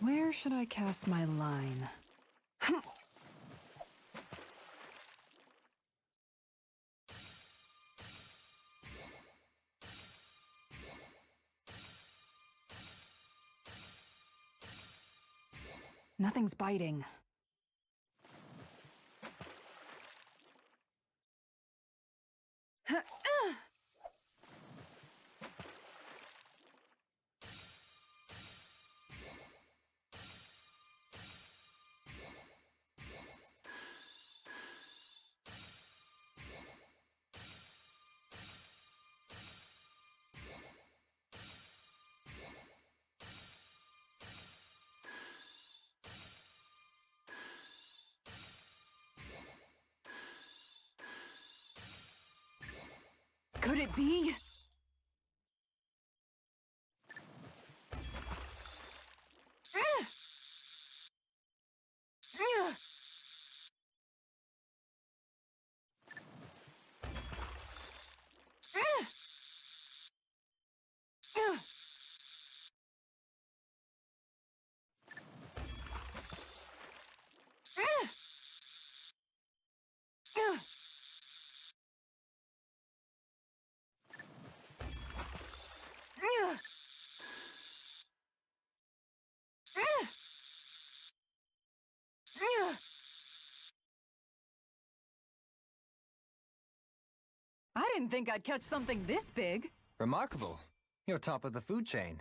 Where should I cast my line? Nothing's biting. Could it be? I didn't think I'd catch something this big. Remarkable. You're top of the food chain.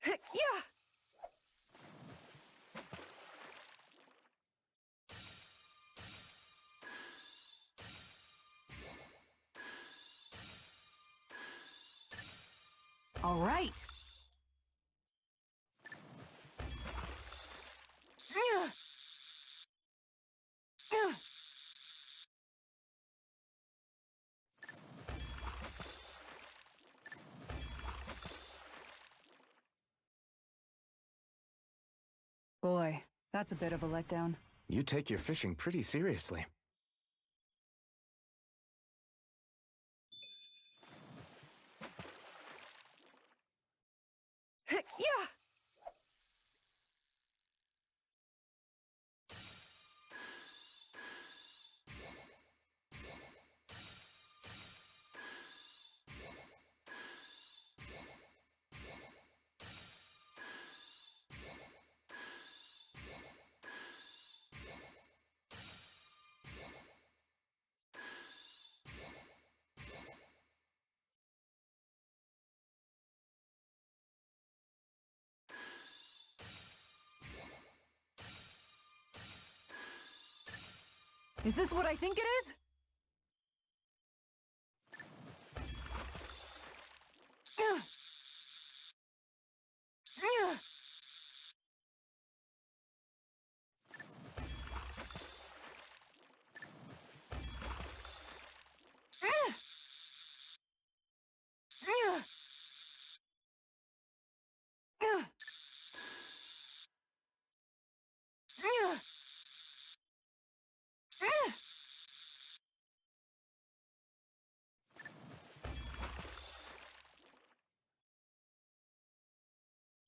Yeah! All right. Boy, that's a bit of a letdown. You take your fishing pretty seriously. Yeah! Is this what I think it is?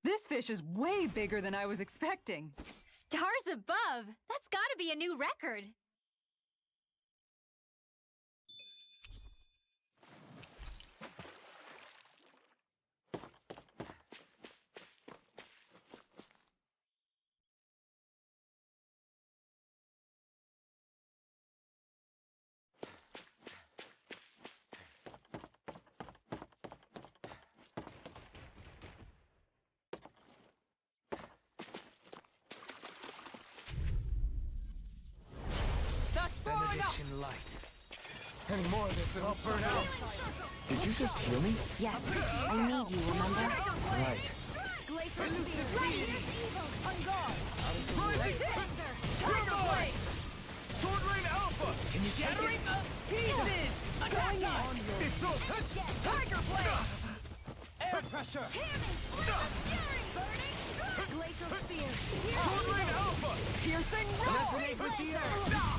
This fish is way bigger than I was expecting. Stars above! That's gotta be a new record! Benediction light. Any more of this and I'll burn out. Did you just heal me? Yes, I need you, remember? Right. Tiger Blade! Sword Rain Alpha! Can you Shattering the pieces! Attack time! It's so... Tiger Blade! Air pressure! Glacial Spear! Sword Rain Alpha! Piercing Resonate with the air!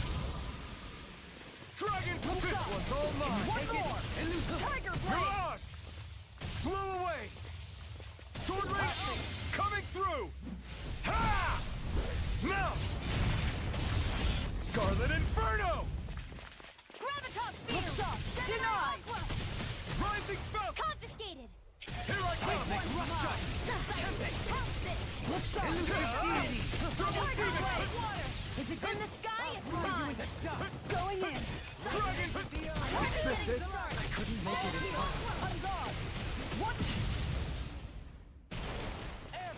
Dragon! This one's all mine! One more! Tiger blade! Mirage! Blow away! Sword Rain coming through! Ha! Now! Scarlet Inferno! Gravitas Look field! shot! Denied! Rising Falcon! Confiscated! Here I come! Look shot! Deity! Double Tiger Demon! blade! If it's in the sky, it's mine! Going in! Dragon! Is this it? I couldn't make it in time. On guard! What?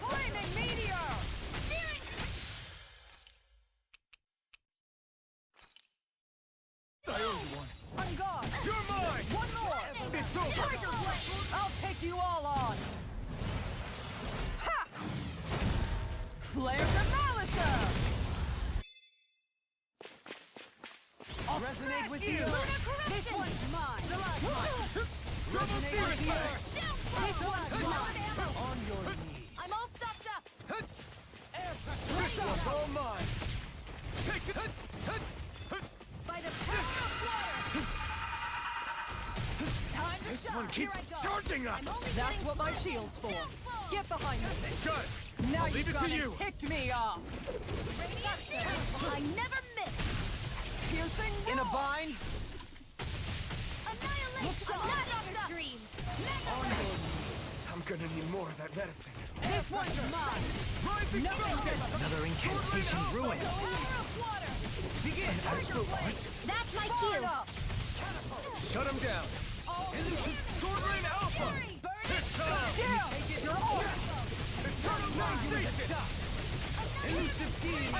Flaming meteor! I owe you one! On guard! You're mine! One more! It's over! Tiger blade! I'll take you all on! Ha! Flare Demolition! Resonate with you! This one's mine! Double Demon! This one's mine! On your knees! I'm all stocked up! This one's all mine! Take it! By the power of water! Time to This shine! one keeps charging us! That's what my shield's for. Get behind me. Got it! Now I'll leave you've it to gone you. and ticked me off. I never miss! Piercing In a roar. bind? Annihilate! I'm not on the dreams! I'm gonna need more of that medicine. This one's mine. Rising Falcon! Another incantation ruined. Power of water. Begin! That's my Fire cue! up. Shut him down! Sword Rain Alpha! It's time! Down. You're all. Eternal Nation! Elusive steam.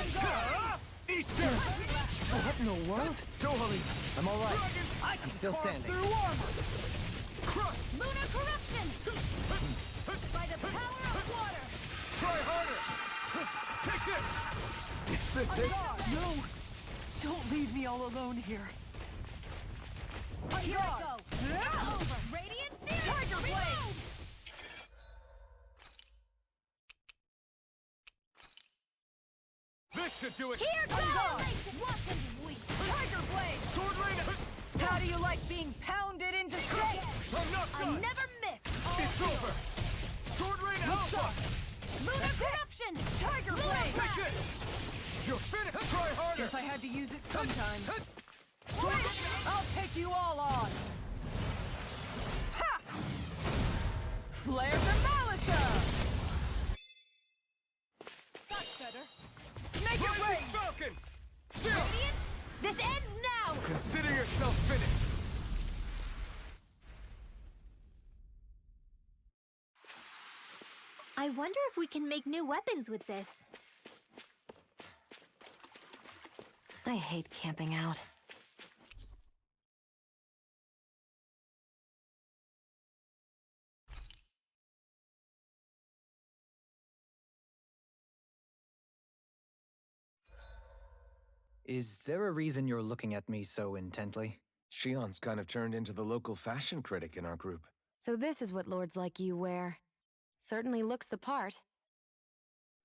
Eat them! What in the world? Totally! I'm all right. Dragon! I'm still standing. Through armor! Crush! Lunar corruption! By the power of water. Try harder! Take this! Is this it? No! Don't leave me all alone here. Here I go. Over! Radiant Series! Tiger blade. This should do it! Here goes! Welcome, we! Tiger blade. Sword Rain! How do you like being pounded into shape? I'm not I done! never miss! It's over! Sword Rain Alpha! Lunar corruption! Tiger blade. Take this! You're finished! Try harder! Guess I had to use it sometime. Sword Rain! I'll take you all on. Ha! Flare Demolisher. That's better. Make it Rising rain. Falcon! Chill! Radiant, this ends now! Consider yourself finished! I wonder if we can make new weapons with this. I hate camping out. Is there a reason you're looking at me so intently? Shion's kind of turned into the local fashion critic in our group. So this is what lords like you wear. Certainly looks the part.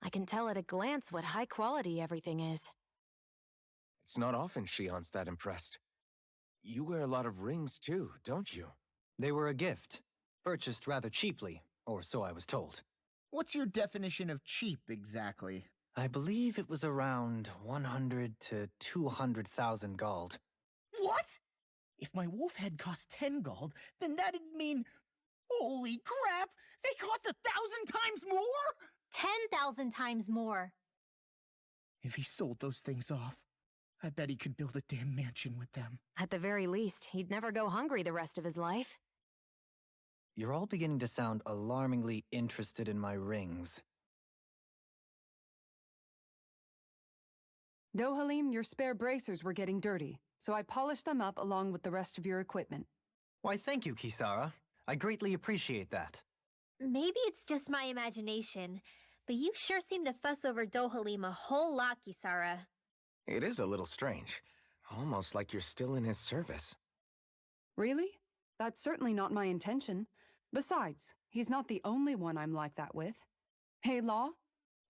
I can tell at a glance what high quality everything is. It's not often Shion's that impressed. You wear a lot of rings too, don't you? They were a gift, purchased rather cheaply, or so I was told. What's your definition of cheap, exactly? I believe it was around 100 to 200,000 gold. What? If my wolf head cost 10 gold, then that'd mean... Holy crap! They cost 1,000 times more?! 10,000 times more. If he sold those things off, I bet he could build a damn mansion with them. At the very least, he'd never go hungry the rest of his life. You're all beginning to sound alarmingly interested in my rings. Dohalim, your spare bracers were getting dirty, so I polished them up along with the rest of your equipment. Why, thank you, Kisara. I greatly appreciate that. Maybe it's just my imagination, but you sure seem to fuss over Dohalim a whole lot, Kisara. It is a little strange. Almost like you're still in his service. Really? That's certainly not my intention. Besides, he's not the only one I'm like that with. Hey, Law,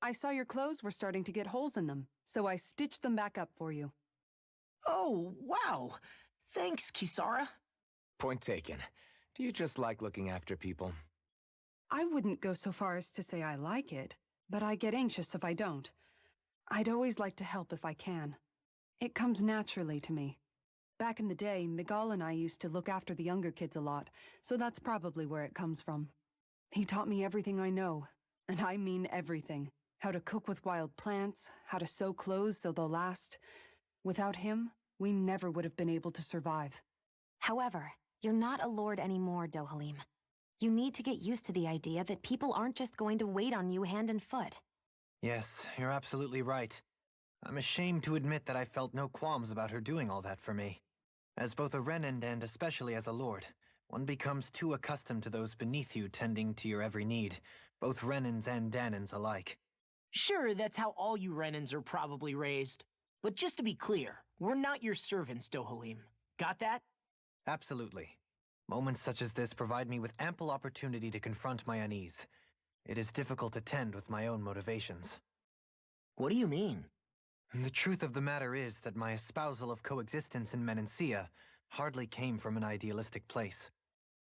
I saw your clothes were starting to get holes in them, so I stitched them back up for you. Oh, wow! Thanks, Kisara. Point taken. Do you just like looking after people? I wouldn't go so far as to say I like it, but I get anxious if I don't. I'd always like to help if I can. It comes naturally to me. Back in the day, Miguel and I used to look after the younger kids a lot, so that's probably where it comes from. He taught me everything I know, and I mean everything. How to cook with wild plants, how to sew clothes so they'll last. Without him, we never would have been able to survive. However, you're not a lord anymore, Dohalim. You need to get used to the idea that people aren't just going to wait on you hand and foot. Yes, you're absolutely right. I'm ashamed to admit that I felt no qualms about her doing all that for me. As both a Renan and especially as a lord, one becomes too accustomed to those beneath you tending to your every need, both Renans and Danans alike. Sure, that's how all you Renans are probably raised. But just to be clear, we're not your servants, Dohalim. Got that? Absolutely. Moments such as this provide me with ample opportunity to confront my unease. It is difficult to tend with my own motivations. What do you mean? The truth of the matter is that my espousal of coexistence in Menancia hardly came from an idealistic place.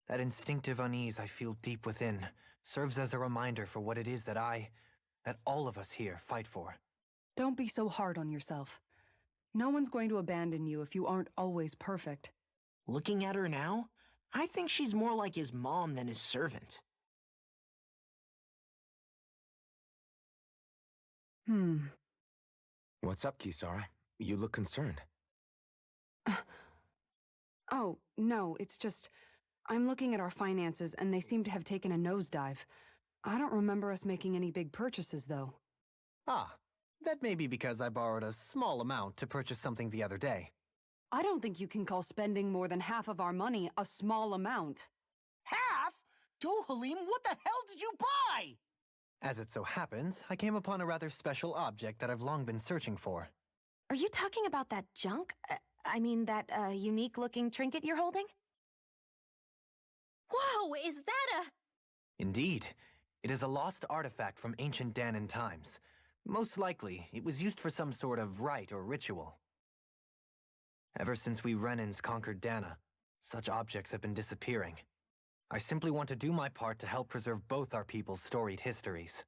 That instinctive unease I feel deep within serves as a reminder for what it is that all of us here fight for. Don't be so hard on yourself. No one's going to abandon you if you aren't always perfect. Looking at her now, I think she's more like his mom than his servant. What's up, Kisara? You look concerned. Oh, no, it's just... I'm looking at our finances and they seem to have taken a nosedive. I don't remember us making any big purchases, though. Ah, that may be because I borrowed a small amount to purchase something the other day. I don't think you can call spending more than half of our money a small amount. Half? Dohalim, what the hell did you buy? As it so happens, I came upon a rather special object that I've long been searching for. Are you talking about that junk? That unique-looking trinket you're holding? Whoa, is that a... Indeed. It is a lost artifact from ancient Danan times. Most likely, it was used for some sort of rite or ritual. Ever since we Renans conquered Dana, such objects have been disappearing. I simply want to do my part to help preserve both our people's storied histories.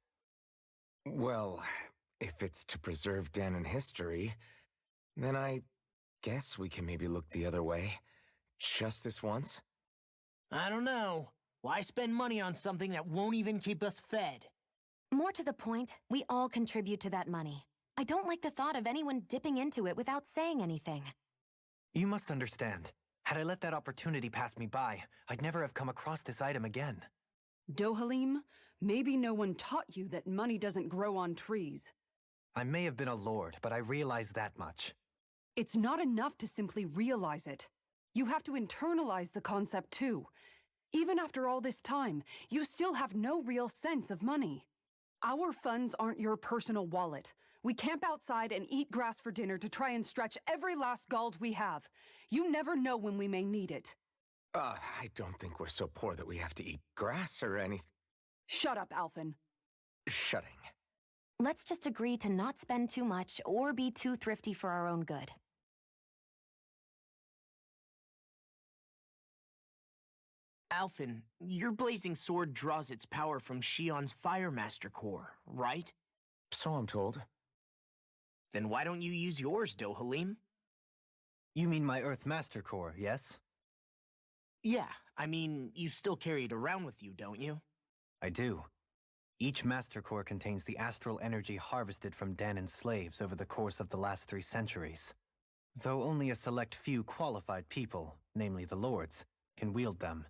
Well, if it's to preserve Danan history, then I guess we can maybe look the other way. Just this once? I don't know. Why spend money on something that won't even keep us fed? More to the point, we all contribute to that money. I don't like the thought of anyone dipping into it without saying anything. You must understand. Had I let that opportunity pass me by, I'd never have come across this item again. Dohalim, maybe no one taught you that money doesn't grow on trees. I may have been a lord, but I realize that much. It's not enough to simply realize it. You have to internalize the concept too. Even after all this time, you still have no real sense of money. Our funds aren't your personal wallet. We camp outside and eat grass for dinner to try and stretch every last gold we have. You never know when we may need it. I don't think we're so poor that we have to eat grass or anything. Shut up, Alphen. Shutting. Let's just agree to not spend too much or be too thrifty for our own good. Alphen, your blazing sword draws its power from Shion's Fire Master core, right? So I'm told. Then why don't you use yours, Dohalim? You mean my Earth Master Core, yes? Yeah, you still carry it around with you, don't you? I do. Each Master Core contains the astral energy harvested from Danan slaves over the course of the last 3 centuries. Though only a select few qualified people, namely the Lords, can wield them,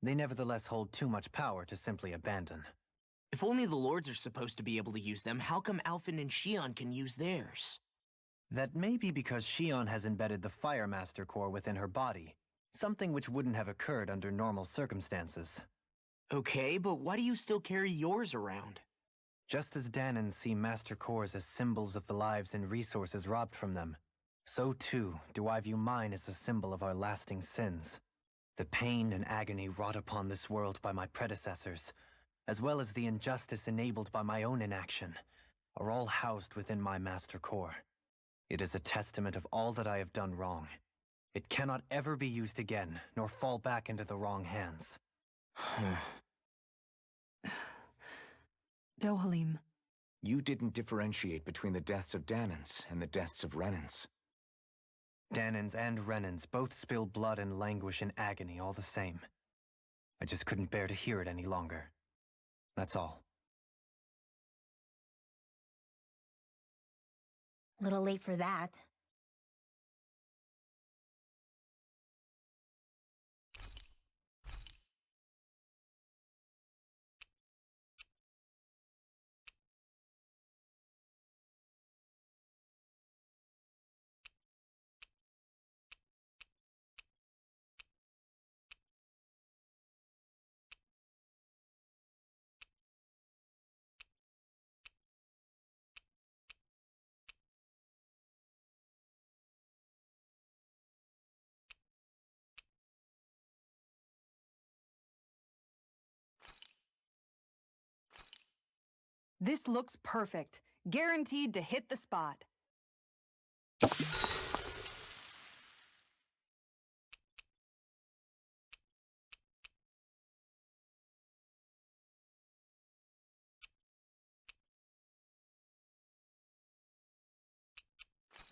they nevertheless hold too much power to simply abandon. If only the Lords are supposed to be able to use them, how come Alphen and Shion can use theirs? That may be because Shion has embedded the Fire Master Core within her body, something which wouldn't have occurred under normal circumstances. Okay, but why do you still carry yours around? Just as Danans see Master Cores as symbols of the lives and resources robbed from them, so too do I view mine as a symbol of our lasting sins. The pain and agony wrought upon this world by my predecessors, as well as the injustice enabled by my own inaction, are all housed within my Master Core. It is a testament of all that I have done wrong. It cannot ever be used again, nor fall back into the wrong hands. Dohalim. You didn't differentiate between the deaths of Danans and the deaths of Renans. Danans and Renans both spill blood and languish in agony all the same. I just couldn't bear to hear it any longer. That's all. Little late for that. This looks perfect. Guaranteed to hit the spot.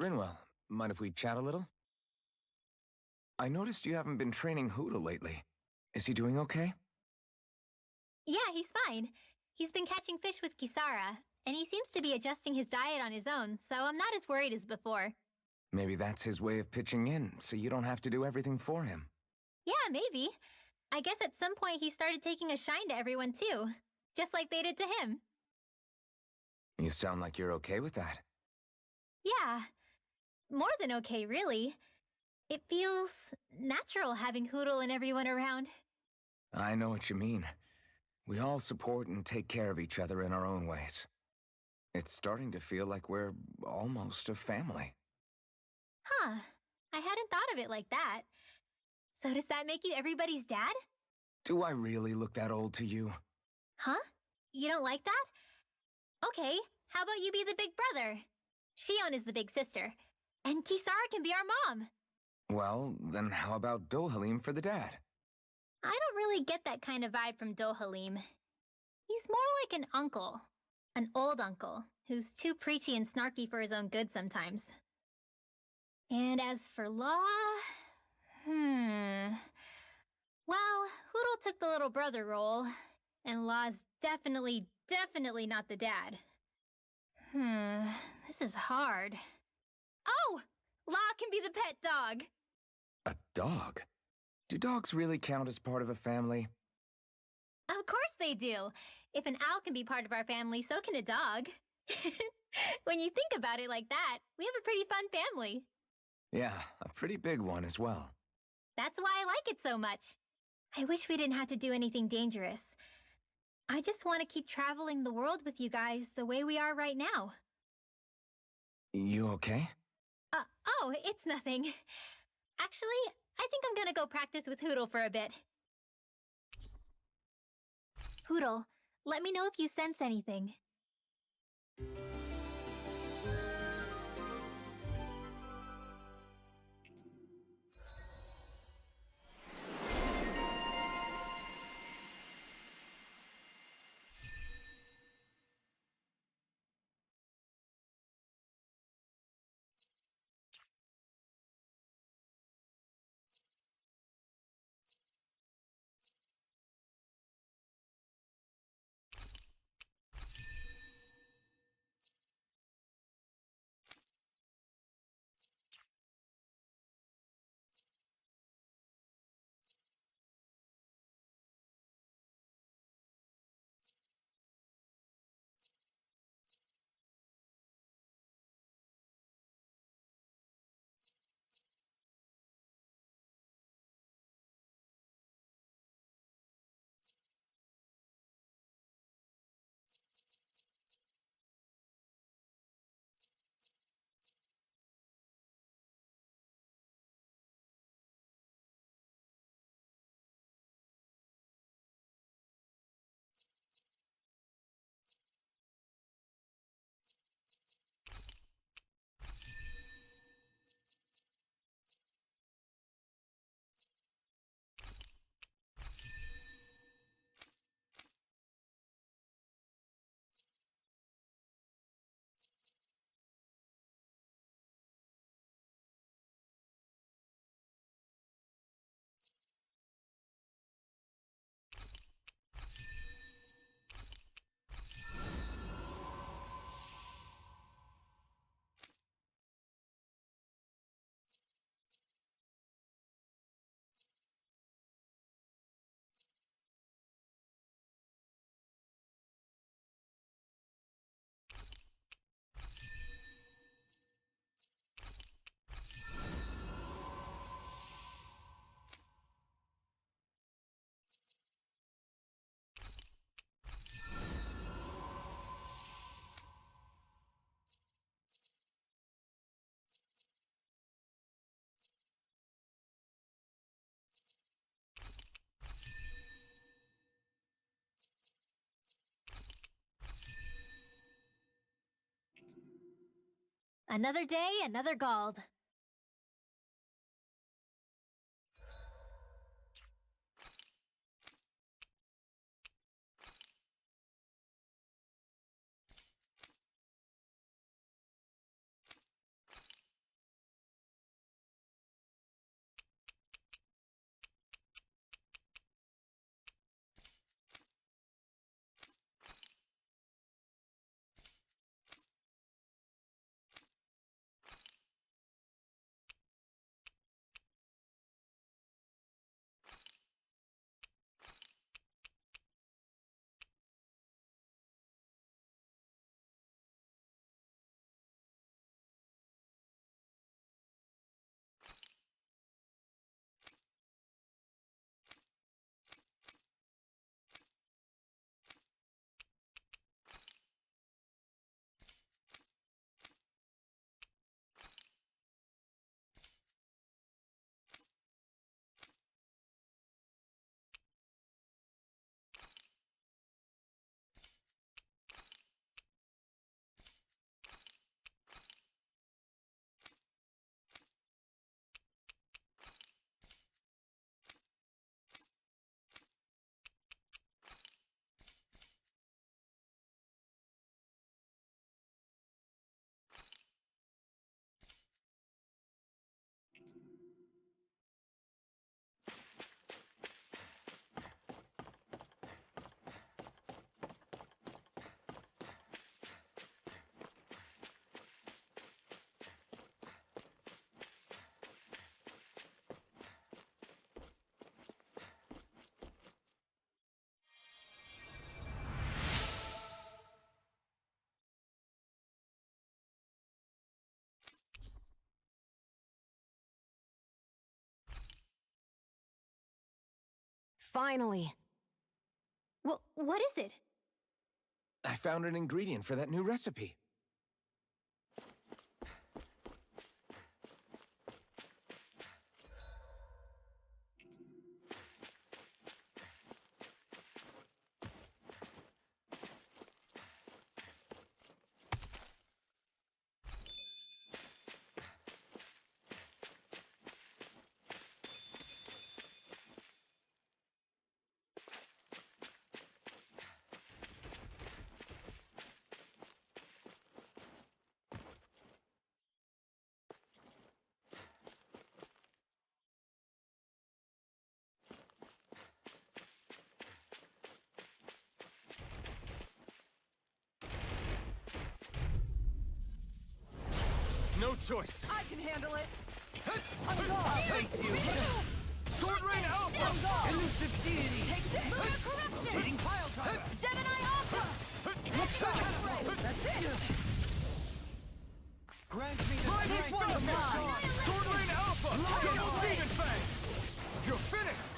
Rinwell, mind if we chat a little? I noticed you haven't been training Hoodle lately. Is he doing okay? Yeah, he's fine. He's been catching fish with Kisara, and he seems to be adjusting his diet on his own, so I'm not as worried as before. Maybe that's his way of pitching in, so you don't have to do everything for him. Yeah, maybe. I guess at some point he started taking a shine to everyone too, just like they did to him. You sound like you're okay with that. Yeah. More than okay, really. It feels natural having Hoodle and everyone around. I know what you mean. We all support and take care of each other in our own ways. It's starting to feel like we're almost a family. Huh. I hadn't thought of it like that. So does that make you everybody's dad? Do I really look that old to you? Huh? You don't like that? Okay, how about you be the big brother? Shion is the big sister. And Kisara can be our mom. Well, then how about Dohalim for the dad? I don't really get that kind of vibe from Dohalim. He's more like an uncle. An old uncle, who's too preachy and snarky for his own good sometimes. And as for Law... Well, Hoodle took the little brother role, and Law's definitely not the dad. This is hard. Oh! Law can be the pet dog! A dog? Do dogs really count as part of a family? Of course they do! If an owl can be part of our family, so can a dog. When you think about it like that, we have a pretty fun family. Yeah, a pretty big one as well. That's why I like it so much. I wish we didn't have to do anything dangerous. I just want to keep traveling the world with you guys the way we are right now. You okay? Oh, it's nothing. Actually, I think I'm gonna go practice with Hoodle for a bit. Hoodle, let me know if you sense anything. Another day, another Gald. Finally. Well, what is it? I found an ingredient for that new recipe. No choice. I can handle it. Thank you. Sword Rain Alpha! Elusive deity! Take this! Corruption! Rotating pile driver! Gemini Alpha! That's it! Grant me the Take strength one of of your mine. sword! Sword Rain Alpha! Double Demon Fang! You're finished!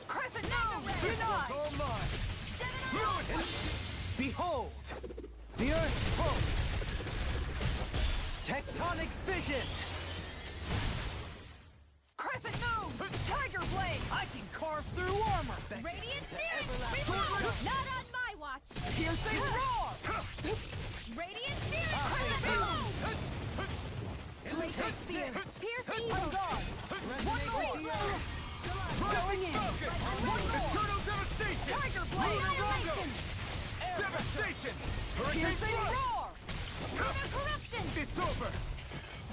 Crescent Moon! It's all mine! Ruin it! Behold! The Earth Pulse! Tectonic Vision! Crescent Moon! Tiger Blade! I can carve through armor! Radiant Searing! Reload! Not on my watch! Piercing Roar! Radiant Searing! Crescent Moon! Take fear! Pierce Evil! One more! Going in! Eternal Devastation! Tiger Blade! Annihilation! Devastation! Hurricane Piercing Flood! Roar! Lunar Corruption! It's over!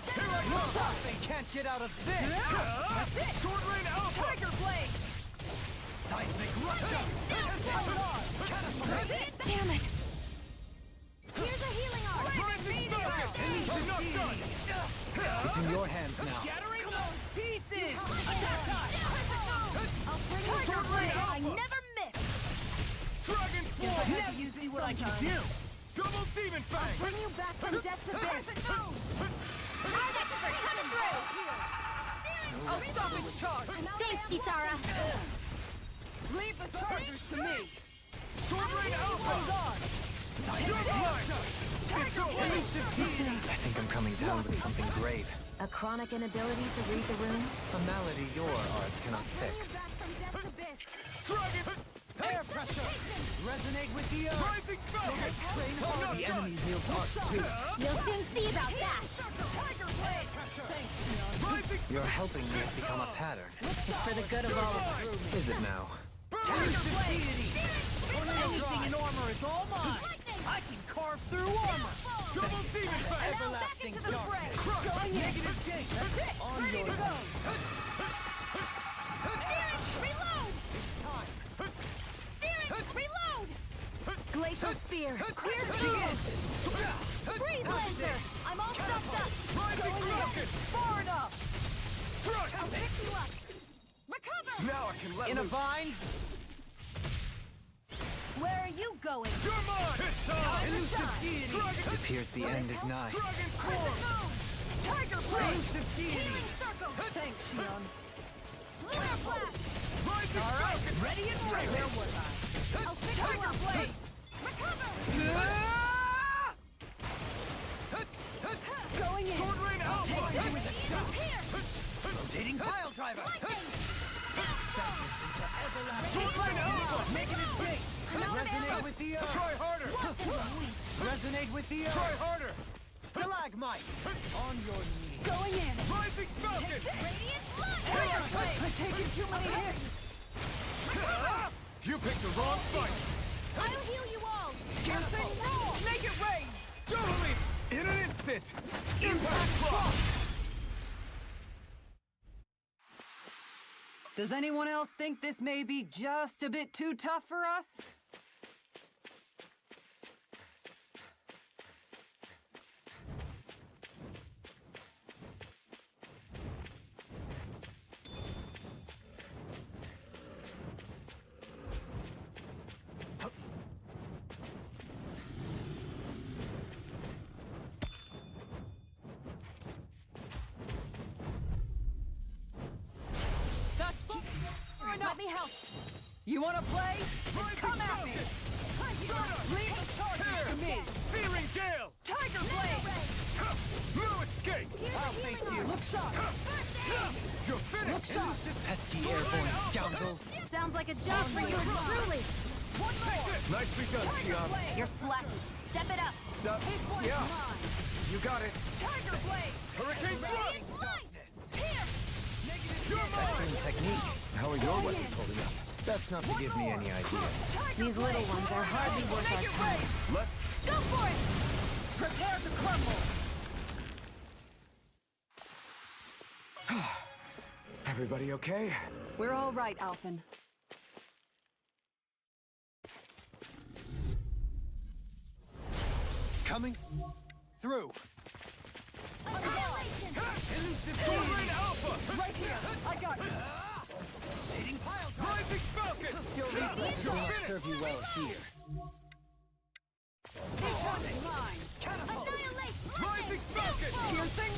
Here I come! They can't get out of this! That's it! Sword Rain Alpha! Tiger Blade! Seismic Rupture! Damn it! Here's a healing art! Rising Focus! I'm not done! It's in your hands now. Shattering those pieces! Attack time! I'll bring you Sword Rain I Alpha! never miss! Dragon Form! Now you see what I can do! Double Demon Fang! Bring you back from death's abyss! Our expert coming through! I'll stop its charge! Thanks, Kisara! Leave the chargers to me! Sword Rain Alpha! You're mine! It's over! I think I'm coming down with something grave. A chronic inability to read the runes? A malady your arts cannot fix. Back from death's abyss! Dragon! Air pressure! Resonate with the earth! Rising Falcon! The enemy wields us too! You'll soon see about that! Your helping me has become a pattern. It's for the good of all of us. Is it now? Tiger Blade! Anything in armor is all mine! I can carve through armor! Double demon fight! Everlasting darkness! Crush! Negative gate! That's it! On ready to go! Reload! Searing, reload! Glacial spear, clear through! Freeze Lancer! I'm all stuffed up! Rising Falcon! Far enough! Crush! I'll pick you up! Recover! Now I can let In a loose. vine! Where are you going? You're mine! Elusive deity! It appears the end is nigh. Dragon Crescent Core! Moon! Tiger Blade! Elusive deity! Healing Circle! Thanks, Shion. Lunar Flash! Rising Falcon! Ready and ready! Where was I? I'll pick you up! Blade! Recover! Going in! Sword Rain Alpha! Here! Rotating pile driver! Lightning! Sword Rain Alpha! Making its gate! Resonate with the earth! Try harder! Resonate with the earth! Try harder! Stalagmite! On your knees! Going in! Rising Falcon! Radiant Light! Tiger Blade! I've taken too many hits! You picked the wrong fight! I'll heal you all! Piercing roll! Make it rain! Totally! In an instant! Impact block! Does anyone else think this may be just a bit too tough for us? That's far enough! Let me help! You wanna play? Then come at me! Leave the charge to me! Searing Gale! Tiger Blade! No escape! I'll face you! Look sharp! You're finished! Look sharp! Pesky airborne scoundrels. Sounds like a job for you, truly! One more! Nicely done, Shion. You're slacking. Step it up! This one's Yeah. mine! You got it. Tiger Blade! Hurricane Thrust! Radiant Light! Here! You're mine! Excellent technique. How are your weapons holding up? That's not to give me any ideas. These little ones are hardly worth our time. Let Go for it! Prepare to crumble! everybody okay? We're all right, Alphen. Coming through! Annihilation! Elusive Sword Rain Alpha! Right here! I got you! Rotating pile driver! Rising Falcon! It won't serve you well here. This one's mine! Annihilate! Rising Falcon! Piercing!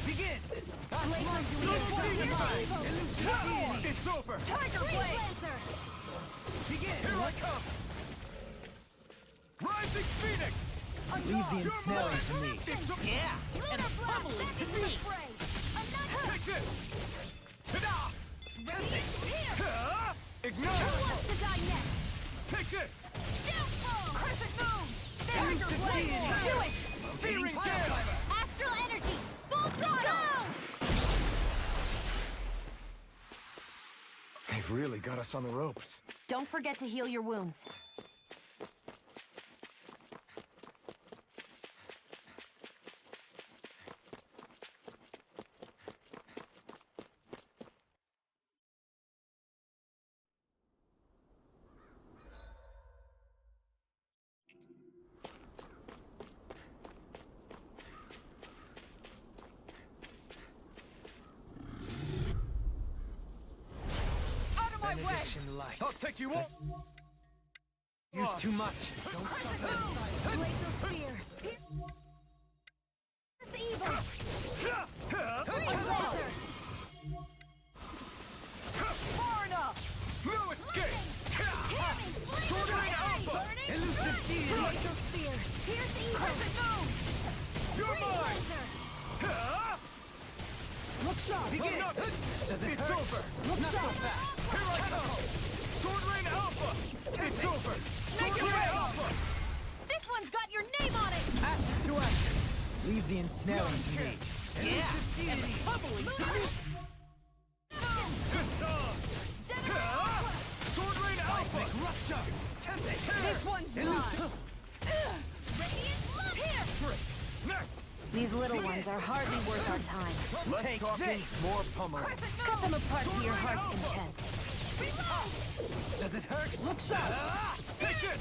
Begin! Laser! It's over! Tiger Freeze Blade! Lancer! Begin! Here I come! Rising Phoenix! Leave the ensnaring to me. It's over! Yeah! And pummeling to me! Annihilate! Take this! Ta-da! Radiant here! Ignite! Who wants to die next? Take this! Downfall! Crescent Moon! Tiger Blade! Do it! Searing Gale! Astral Energy! Full throttle! They've really got us on the ropes. Don't forget to heal your wounds. Out of my way! Benediction light. I'll take you on! Use too much. Glacial Spear! Pierce evil! Freeze Lancer! Far enough! No escape! Tearing! Sword Rain Alpha! Elusive deity. Glacial Spear! Pierce evil! You're Freeze mine! Lancer! Look sharp! Begin! It's over! Look sharp! Here I come! Sword Rain Alpha! It's over! Make it Sword Rain rain! Alpha! This one's got your name on it! Ashes to ashes. Leave the ensnaring to me. Yeah! And bubbling to me! Good dog! Sword Rain Alpha! Rupture! This one's mine! Next! These little ones are hardly worth our time. Less talking, more pummeling. Cut them apart to your heart's content. Does it hurt? Look sharp! Take it!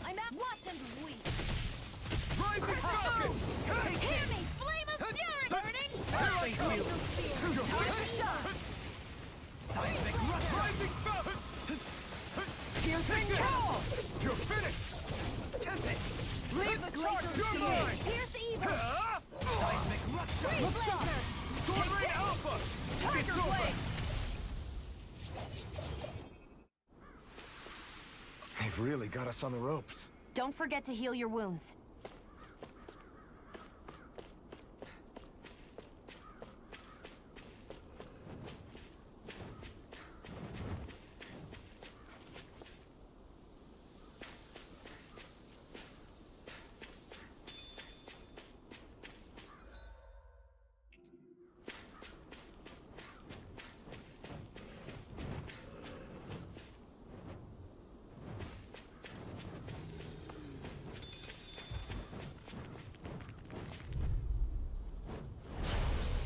I'm at watch and weep. Rising Falcon! Hear me! Flame of fury burning! Face shield! Seismic rush! Rising Falcon! Piercing cowl! You're finished! Tempest! Leave the glacier You're to mine! me! Pierce evil. Seismic rush! Look sharp! Sword Rain Alpha! Tiger It's over! blade! They've really got us on the ropes. Don't forget to heal your wounds.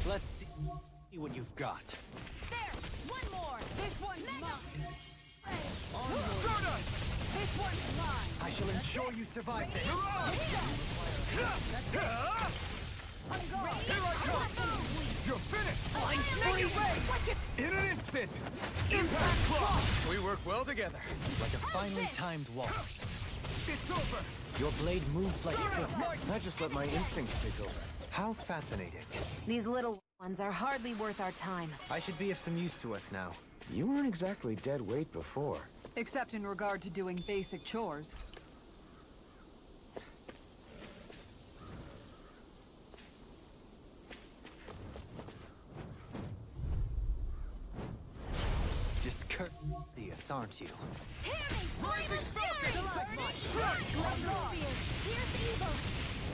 Let's see what you've got. There! One more! This one's mine! Stardust! This one's mine! I shall ensure you survive this. On guard! Here I come! You're finished! In an instant! Impact Claw! We work well together. Like a finely timed waltz. It's over! Your blade moves like silk. I just let my instincts take over. How fascinating. These little ones are hardly worth our time. I should be of some use to us now. You weren't exactly dead weight before. Except in regard to doing basic chores. Discourteous, aren't you? Hear me! Flame of fury burning! Pierce evil!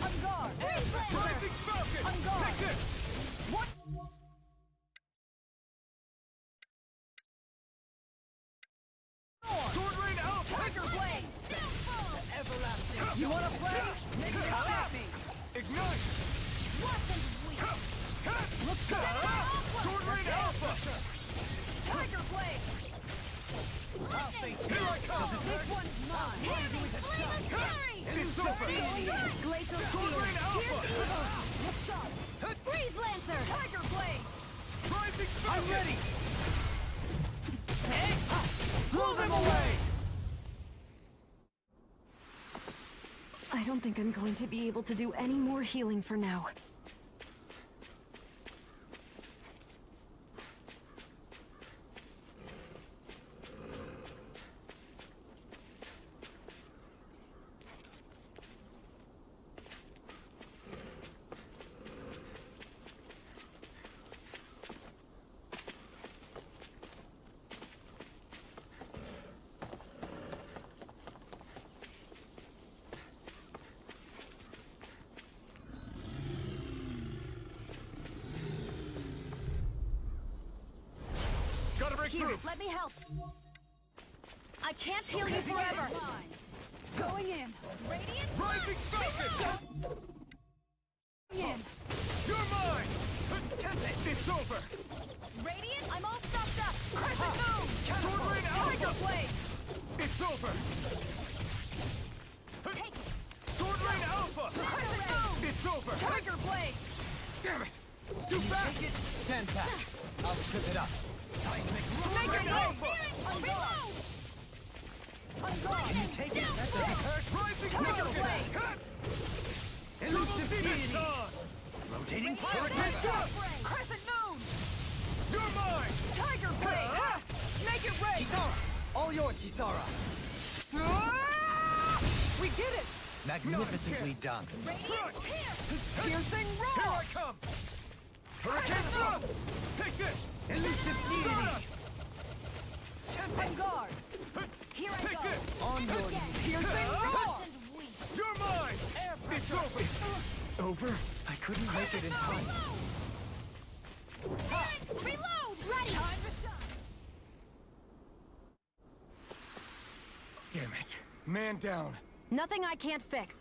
On guard! Rising Falcon! On guard! Take this! What? Sword Rain Alpha! Tiger blade! Everlasting! You wanna play? Make it come at me! Ignite! Look sharp! Sword Rain Alpha! Tiger blade! Here I come! This one's mine! Flame of fury! It's over! Glacial Sword Rain Alpha! Look sharp! Breeze Lancer! Tiger blade! Rising Falcon! I'm ready! Blow them away! I don't think I'm going to be able to do any more healing for now. Gotta break Here, through! let me help. I can't heal you forever. Going in! Radiant Rising Falcon! In! You're mine! It's over! Radiant! I'm all stocked up. Crescent moon! Sword Rain Tiger Alpha! blade! It's over! Sword Rain Alpha! Crescent moon! It's over! Tiger blade! Damn it! It's too back! Stand back. I'll trip it up. Make it Alpha! On guard! On guard! Take it. That doesn't hurt. Rising Tiger Falcon! blade! Elusive Demon on! Rotating Hurricane Shot! Crescent moon! You're mine! Tiger blade! Make it rain! all yours, Kisara. We did it! Magnificently done. Front! Piercing Here roar! I come! Hurricane Thrust! Take this! Elusive deity. Stardust! On guard! Here I Take go. this! On your knees. Piercing roar! You're mine! It's over! over? I couldn't make it in time. Reload! Ready! Damn it. Man down. Nothing I can't fix.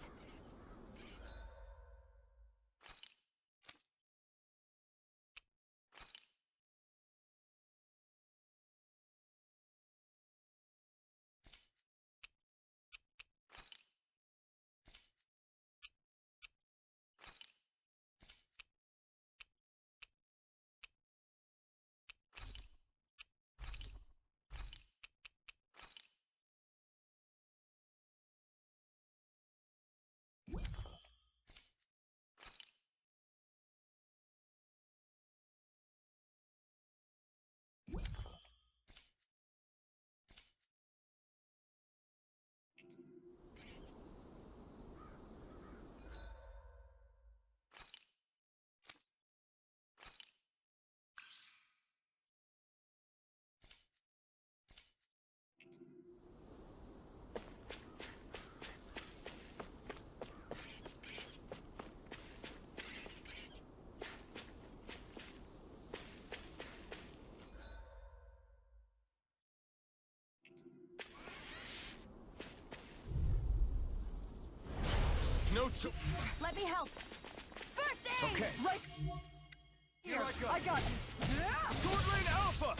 No Let me help. First aid! Okay. Right Here I go. I got you. Sword Lane Alpha!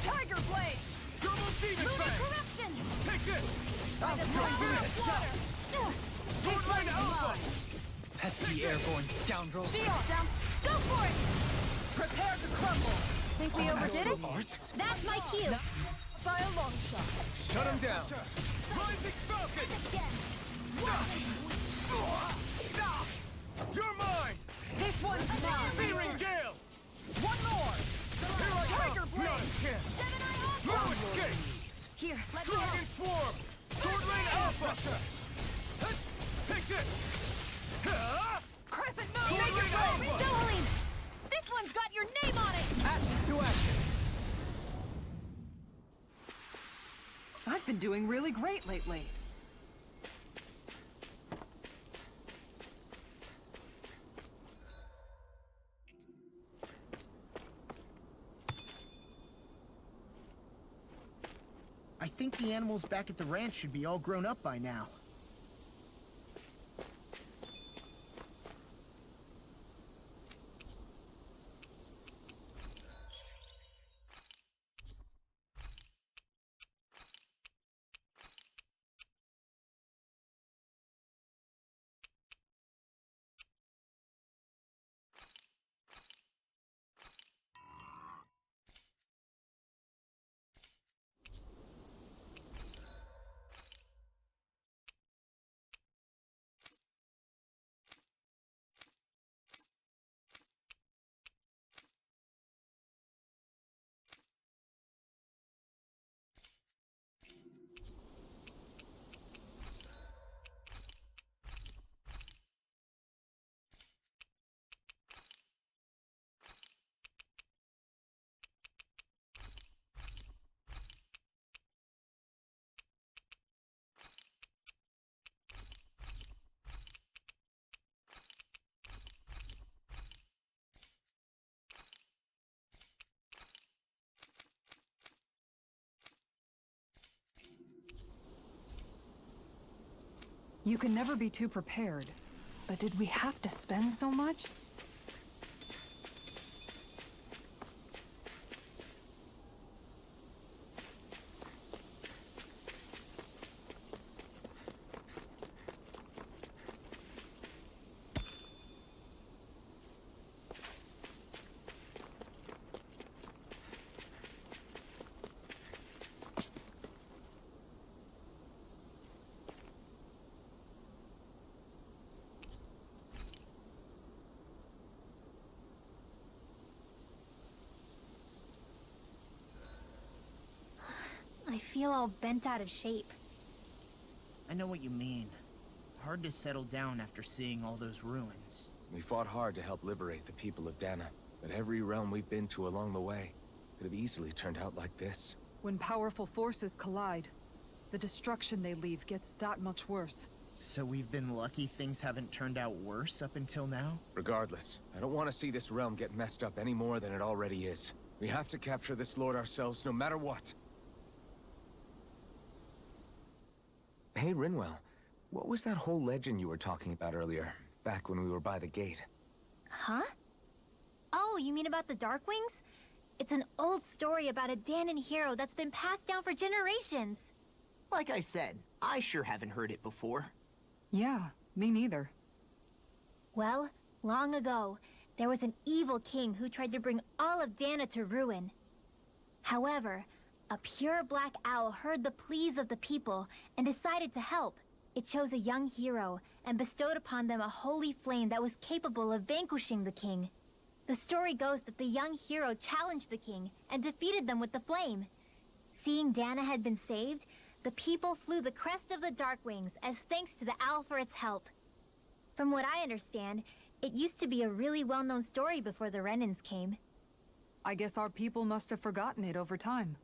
Tiger Blade! Double Demon Lunar Fang! Corruption! Take this! By the power of water! Sword Lane Alpha! Pesky airborne scoundrel. Shield down! Go for it! Prepare to crumble! Think we overdid it? Art? That's my cue. By a long shot. Shut him down! Rising Falcon! Again! You're mine! This one's mine! Searing Gale! One more! Here I Tiger come! Blade! No chance! Gemini Alpha! No escape! Here, let me Dragon help! Swarm! Sword Lane Alpha! Take this! Crescent Moon! Sword Make Lane your Alpha! way! Dohalim! This one's got your name on it! Ashes to ashes. I've been doing really great lately. I think the animals back at the ranch should be all grown up by now. You can never be too prepared. But did we have to spend so much? I feel all bent out of shape. I know what you mean. Hard to settle down after seeing all those ruins. We fought hard to help liberate the people of Dana, but every realm we've been to along the way could have easily turned out like this. When powerful forces collide, the destruction they leave gets that much worse. So we've been lucky things haven't turned out worse up until now? Regardless, I don't want to see this realm get messed up any more than it already is. We have to capture this lord ourselves, no matter what. Hey, Rinwell. What was that whole legend you were talking about earlier, back when we were by the gate? Huh? Oh, you mean about the Darkwings? It's an old story about a Danon hero that's been passed down for generations. Like I said, I sure haven't heard it before. Yeah, me neither. Well, long ago, there was an evil king who tried to bring all of Dana to ruin. However, a pure black owl heard the pleas of the people and decided to help. It chose a young hero and bestowed upon them a holy flame that was capable of vanquishing the king. The story goes that the young hero challenged the king and defeated them with the flame. Seeing Dana had been saved, the people flew the crest of the Darkwings as thanks to the owl for its help. From what I understand, it used to be a really well-known story before the Renans came. I guess our people must have forgotten it over time.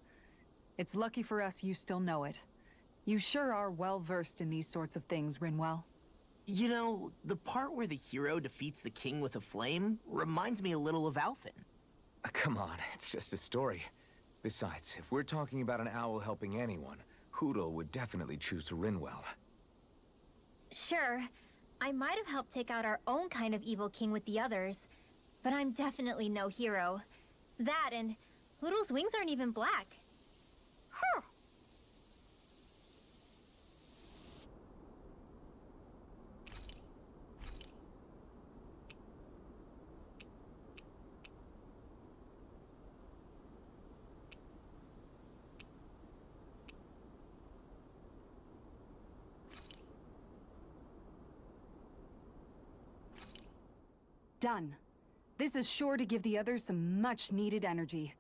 It's lucky for us you still know it. You sure are well-versed in these sorts of things, Rinwell. You know, the part where the hero defeats the king with a flame reminds me a little of Alphen. Come on, it's just a story. Besides, if we're talking about an owl helping anyone, Hootle would definitely choose Rinwell. Sure, I might have helped take out our own kind of evil king with the others, but I'm definitely no hero. That and Hoodle's wings aren't even black. Huh. Done. This is sure to give the others some much-needed energy.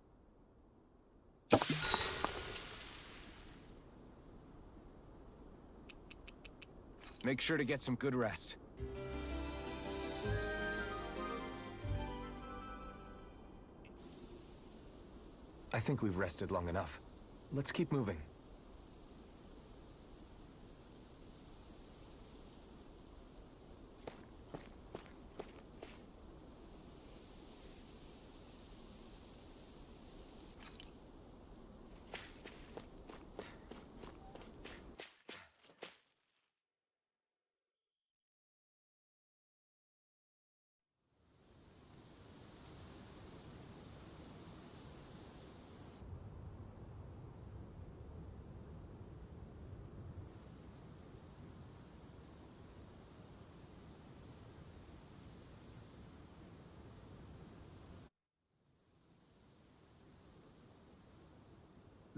Make sure to get some good rest. I think we've rested long enough. Let's keep moving.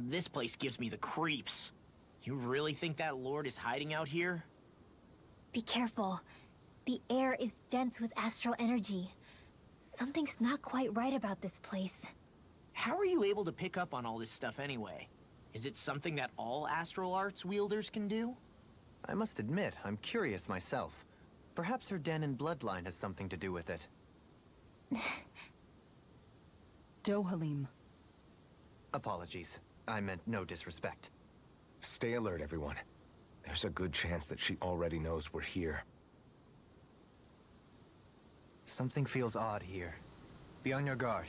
This place gives me the creeps. You really think that lord is hiding out here? Be careful. The air is dense with astral energy. Something's not quite right about this place. How are you able to pick up on all this stuff anyway? Is it something that all astral arts wielders can do? I must admit, I'm curious myself. Perhaps her Danon bloodline has something to do with it. Dohalim. Apologies. I meant no disrespect. Stay alert, everyone. There's a good chance that she already knows we're here. Something feels odd here. Be on your guard.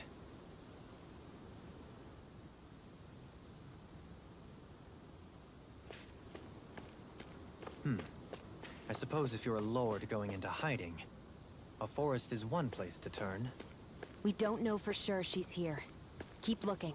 I suppose if you're a lord going into hiding, a forest is one place to turn. We don't know for sure she's here. Keep looking.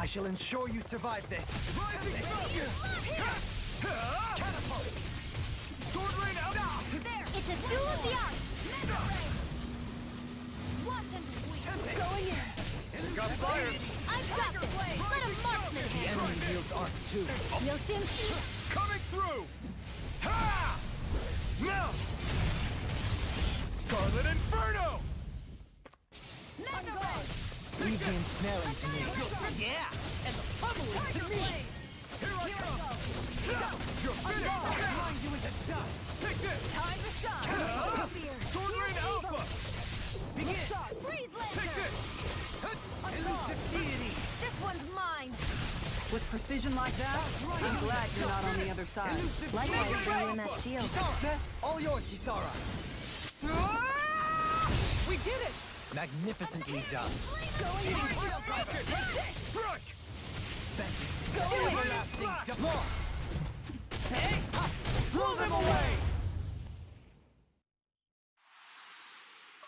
shall ensure you survive this. Rising Catapult! Sword rain out! There! It's a duel of the arts! Going in. Got fire! I've got this! Let a marksman The handle enemy wields arts too. Yosimchi! Coming through! Ha! Now! Scarlet Inferno! Leave the ensnaring to me. Yeah, and the pummeling to me. Here I come! You're finished! Grind you into dust. Take this! Time to shine. Sword rain alpha! Begin. Freeze Take Lantern. this! Elusive deity. This one's mine. With precision like that, I'm glad you're not on the other side. Likewise, bring you in that shield. All yours, Kisara. We did it! Magnificently done. Strike! Everlasting Demar. Hey! Blow them away!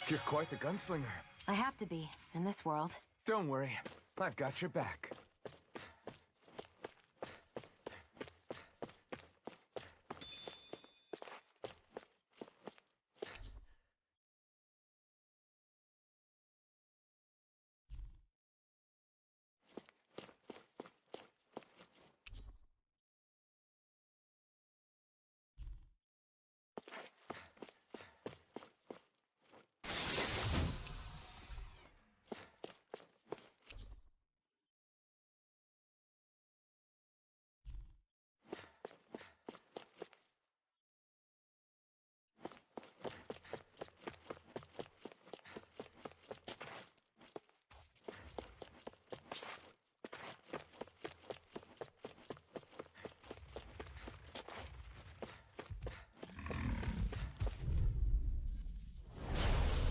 You're quite the gunslinger. I have to be, in this world. Don't worry, I've got your back.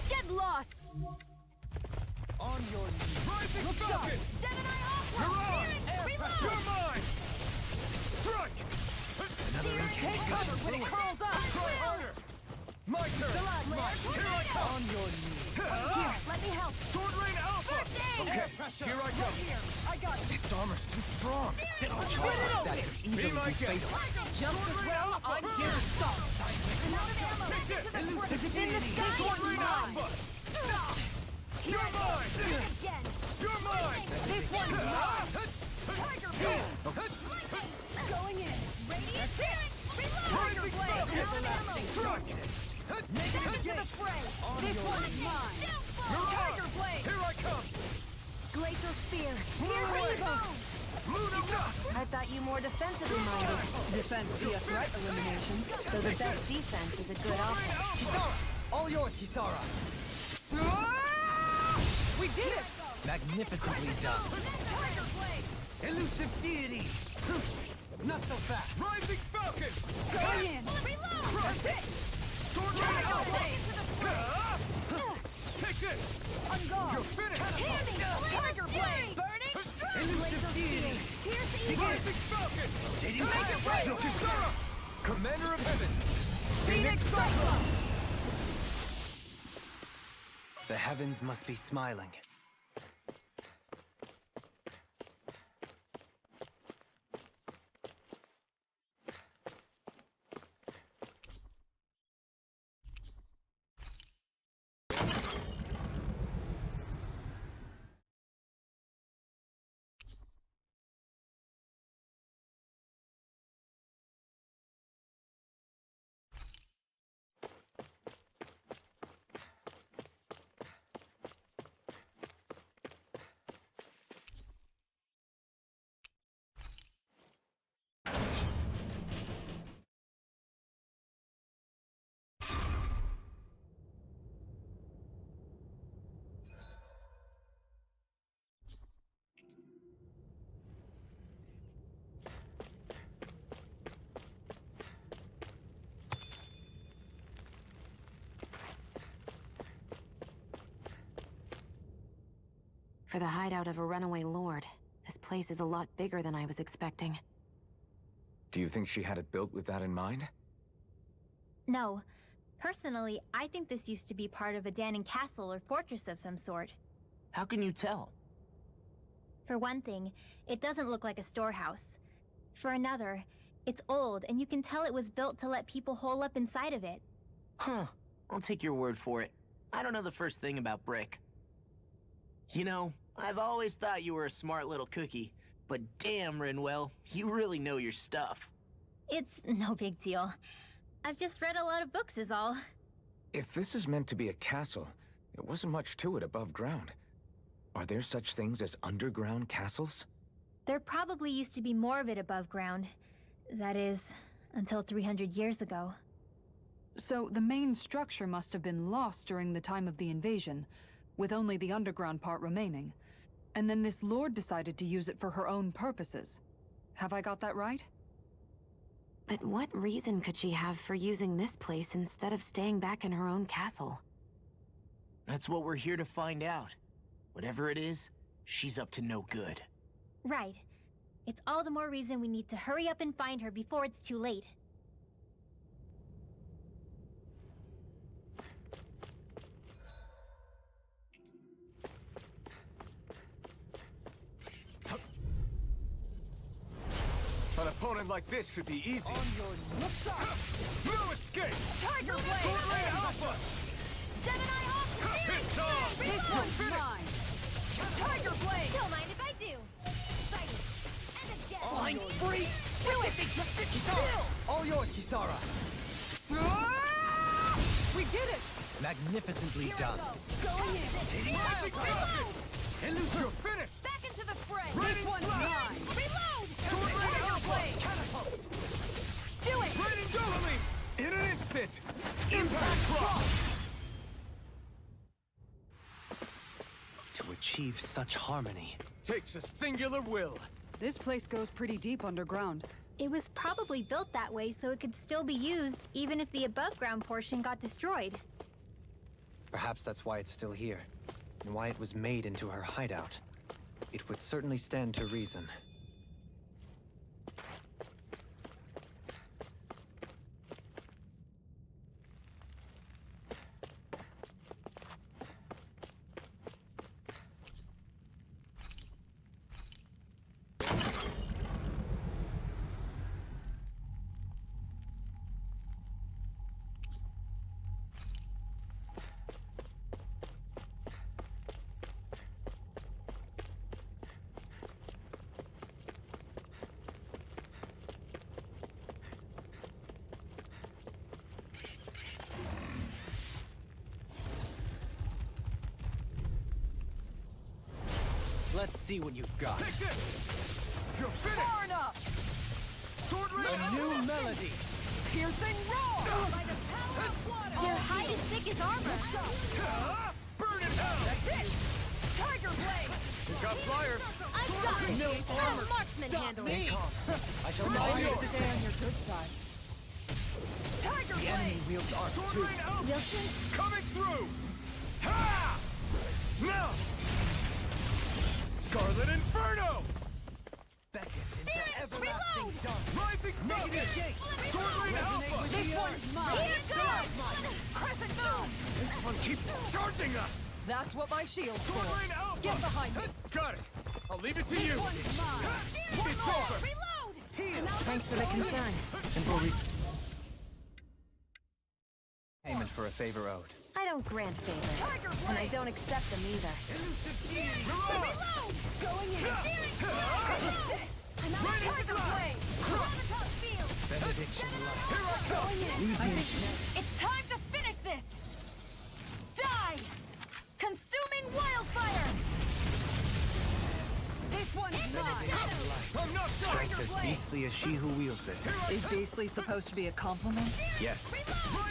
Get lost! On your knees! Rising Falcon! Gemini You're on! Reload! You're mine! Strike! Take cover when it curls up! Try harder! My turn! Here I come! On your knees! Here, let me help. Sword rain alpha! Okay, here I go! I got it. Its armor's too strong. That could Be easily my be guest! fatal. Just as well, I'm here to stop. Take this! It's in the sky. Sword rain alpha! You're mine! Again. You're mine! This one's mine. Tiger Blade. Going in. Radiant Spirit. Reload. Tiger Rising Blade. Falcon! Out of ammo. Strike! Step into the fray. This one's mine. You're Tiger on! Blade. Here I come! Glacial Spear. away. Piercing bone. Luna Rock! I thought you more defensively minded. Defense via threat elimination. So the best defense is a good option. Kisara! All yours, Kisara. We did it! Magnificently done. Tiger Blade. Elusive deity. Not so fast. Rising Falcon! Going in! Reload. Crush! That's it. Sword rain Tiger alpha! Blade into the fray. Take this! On guard. You're finished! Candy. Tiger Blade. Burning. Elusive deity. Pierce evil. Rising Falcon! Make it right. Kisara! Commander of Heaven! Phoenix Cyclone. The heavens must be smiling. For the hideout of a runaway lord, this place is a lot bigger than I was expecting. Do you think she had it built with that in mind? No. Personally, I think this used to be part of a Danon castle or fortress of some sort. How can you tell? For one thing, it doesn't look like a storehouse. For another, it's old, and you can tell it was built to let people hole up inside of it. Huh. I'll take your word for it. I don't know the first thing about brick. You know, I've always thought you were a smart little cookie, but damn, Rinwell, you really know your stuff. It's no big deal. I've just read a lot of books is all. If this is meant to be a castle, there wasn't much to it above ground. Are there such things as underground castles? There probably used to be more of it above ground. That is, until 300 years ago. So the main structure must have been lost during the time of the invasion, with only the underground part remaining. And then this lord decided to use it for her own purposes. Have I got that right? But what reason could she have for using this place instead of staying back in her own castle? That's what we're here to find out. Whatever it is, she's up to no good. Right. It's all the more reason we need to hurry up and find her before it's too late. An opponent like this should be easy. On your look shot! No escape! Tiger Blade! Sword Rain Alpha! Gemini off! It's on! This one's mine! Tiger Blade! Don't mind if I do! Fight it! And again! Flying free! Do it! Kisara! All yours, Kisara! We did it! Magnificently done. Going in! Reload! Illusion! You're finished! Back into the fray! This one's mine! Reload! Sword Rain Tiger Alpha! Blade! Do it! Raining Dohalim! In an instant! Impact Drop! To achieve such harmony. Takes a singular will. This place goes pretty deep underground. It was probably built that way so it could still be used, even if the above-ground portion got destroyed. Perhaps that's why it's still here, and why it was made into her hideout. It would certainly stand to reason. Let's see what you've got. Take this! You're finished! Far enough! Sword Rain A new melody! Piercing roar! By the power of water! Your hide is thick as armor! Burn it down! That's it! Tiger Blade! You got fire! I'm sorry! No armor! Let Marksman handle it! Stay calm. I shall I not need yield. to stay on your good side. Tiger The enemy Blade! wields ours Sword too. Rain Alpha! Wilson? Coming through! Ha! Now! Scarlet Inferno! Beckon into Reload! everlasting dark. Rising Negative Falcon! gate. Sword Rain Alpha! This one's mine! Here goes! Crescent Moon! This one keeps charging us! That's what my shield's Sword for. Rain Alpha! Get behind me! Got it! I'll leave it to you! This one's mine! It's over! Reload! Heal! Thanks for the concern. Simple payment for a favor owed. I don't grant favors, Tiger and I Blade! don't accept them either. Reload! Going in! I'm out of Tiger Blade! Gravitas field! Benediction life. Here I come! It's time to finish this! Die! Consuming wildfire! This one's mine! I'm not done! Strength as beastly as she who wields it. Is beastly supposed to be a compliment? Yes,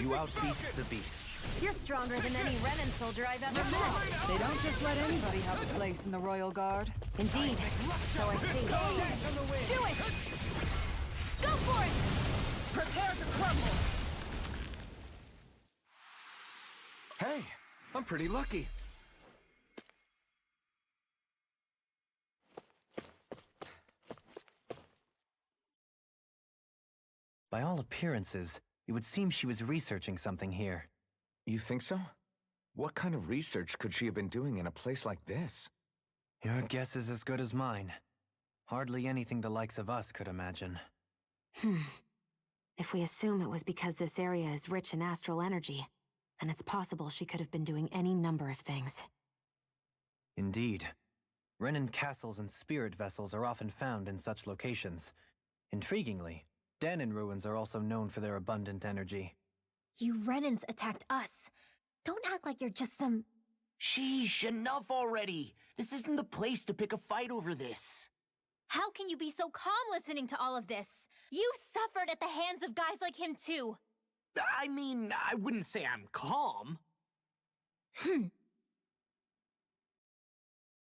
you outbeast the beast. You're stronger than any Renan soldier I've ever met. They don't just let anybody have a place in the Royal Guard. Indeed. So I see. Do it! Go for it! Prepare to crumble! Hey, I'm pretty lucky. By all appearances, it would seem she was researching something here. You think so? What kind of research could she have been doing in a place like this? Your guess is as good as mine. Hardly anything the likes of us could imagine. If we assume it was because this area is rich in astral energy, then it's possible she could have been doing any number of things. Indeed. Renin castles and spirit vessels are often found in such locations. Intriguingly, Danon ruins are also known for their abundant energy. You Renans attacked us. Don't act like you're just some... Sheesh, enough already! This isn't the place to pick a fight over this. How can you be so calm listening to all of this? You suffered at the hands of guys like him too. I mean, I wouldn't say I'm calm.